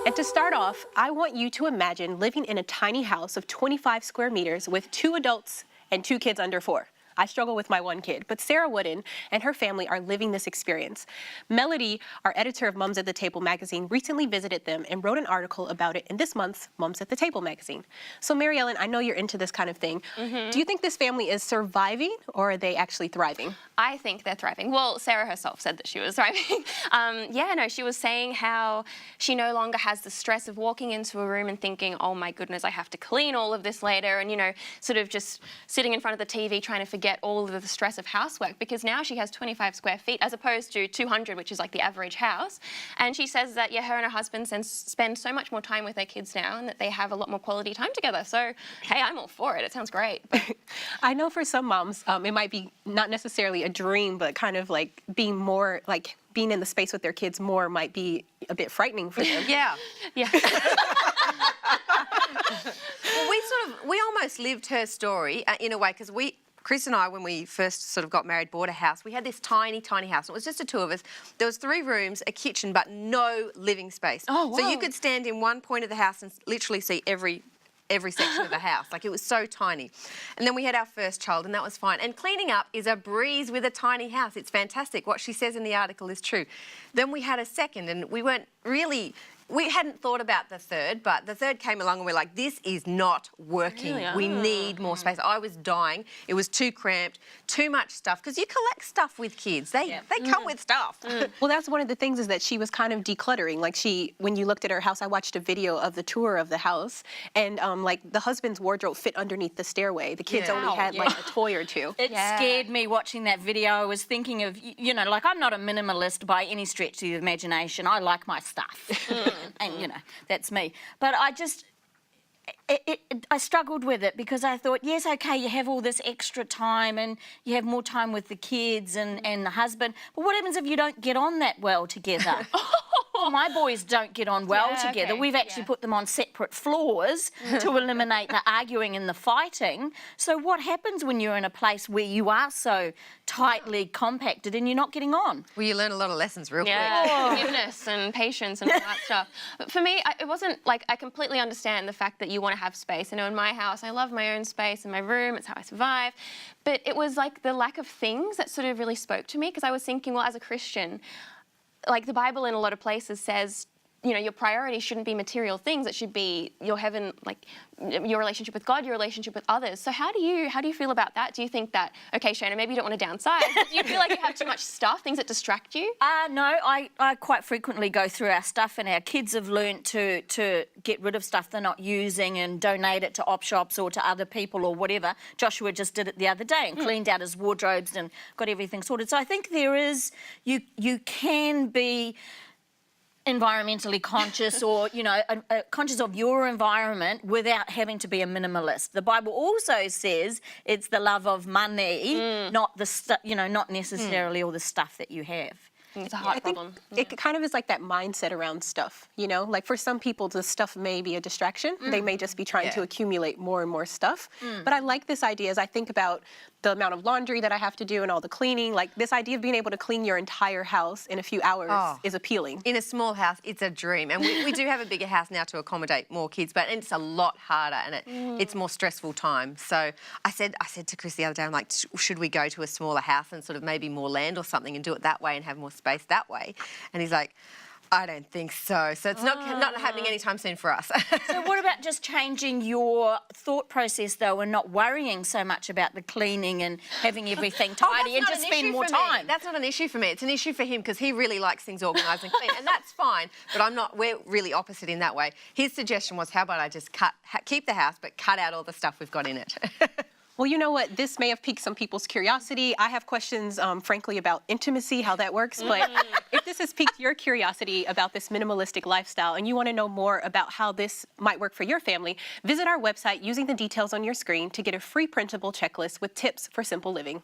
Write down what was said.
And to start off, I want you to imagine living in a tiny house of 25 square meters with 2 adults and 2 kids under 4. I struggle with my 1 kid, but Sarah Wooden and her family are living this experience. Melody, our editor of Mums at the Table magazine, recently visited them and wrote an article about it in this month's Mums at the Table magazine. So Mary Ellen, I know you're into this kind of thing. Do you think this family is surviving or are they actually thriving? I think they're thriving. Well, Sarah herself said that she was thriving. She was saying how she no longer has the stress of walking into a room and thinking, oh my goodness, I have to clean all of this later, and, sort of just sitting in front of the TV trying to forget all of the stress of housework, because now she has 25 square feet as opposed to 200, which is like the average house. And she says that, her and her husband spend so much more time with their kids now and that they have a lot more quality time together. So, hey, I'm all for it. It sounds great. But I know for some moms, it might be not necessarily a dream, but kind of like being more like being in the space with their kids more might be a bit frightening for them. Yeah. Well, we almost lived her story in a way, because Chris and I, when we first sort of got married, bought a house. We had this tiny, tiny house. It was just the 2 of us. There was 3 rooms, a kitchen, but no living space. Oh, wow. So you could stand in one point of the house and literally see every section of the house. Like, it was so tiny. And then we had our first child, and that was fine. And cleaning up is a breeze with a tiny house. It's fantastic. What she says in the article is true. Then we had a second, and we hadn't thought about the third, but the third came along and we're like, this is not working. Really? We need more space. I was dying. It was too cramped, too much stuff, because you collect stuff with kids. They come with stuff. Well, that's one of the things, is that she was kind of decluttering. Like, when you looked at her house, I watched a video of the tour of the house, and like the husband's wardrobe fit underneath the stairway. The kids only had like a toy or 2. It scared me watching that video. I was thinking of, like, I'm not a minimalist by any stretch of the imagination. I like my stuff. And, that's me. But I struggled with it, because I thought, yes, okay, you have all this extra time and you have more time with the kids and the husband, but what happens if you don't get on that well together? Well, my boys don't get on well together. Okay. We've actually put them on separate floors to eliminate the arguing and the fighting. So what happens when you're in a place where you are so tightly compacted and you're not getting on? Well, you learn a lot of lessons real quick. Forgiveness and patience and all that stuff. But for me, it wasn't like, I completely understand the fact that you want to have space. In my house, I love my own space in my room. It's how I survive. But it was like the lack of things that sort of really spoke to me, because I was thinking, well, as a Christian, like the Bible in a lot of places says, your priority shouldn't be material things. It should be your heaven, like your relationship with God, your relationship with others. So how do you feel about that? Do you think that, okay, Shana, maybe you don't want to downsize, but do you feel like you have too much stuff, things that distract you? No, I quite frequently go through our stuff, and our kids have learnt to get rid of stuff they're not using and donate it to op shops or to other people or whatever. Joshua just did it the other day and cleaned out his wardrobes and got everything sorted. So I think there is, you can be environmentally conscious, or conscious of your environment without having to be a minimalist. The Bible also says it's the love of money, not the not necessarily all the stuff that you have. It's a hard problem. It kind of is like that mindset around stuff, Like, for some people, the stuff may be a distraction. They may just be trying to accumulate more and more stuff. But I like this idea as I think about the amount of laundry that I have to do and all the cleaning. Like, this idea of being able to clean your entire house in a few hours is appealing. In a small house, it's a dream. And we do have a bigger house now to accommodate more kids, but it's a lot harder, and it's more stressful time. So I said to Chris the other day, I'm like, should we go to a smaller house and sort of maybe more land or something and do it that way and have more space that way? And he's like, I don't think so. So it's not happening anytime soon for us. So what about just changing your thought process, though, and not worrying so much about the cleaning and having everything tidy and just spend more time? That's not an issue for me. It's an issue for him, because he really likes things organised and clean, and that's fine. But we're really opposite in that way. His suggestion was, how about I just keep the house, but cut out all the stuff we've got in it. Well, you know what? This may have piqued some people's curiosity. I have questions, frankly, about intimacy, how that works. But if this has piqued your curiosity about this minimalistic lifestyle and you want to know more about how this might work for your family, visit our website using the details on your screen to get a free printable checklist with tips for simple living.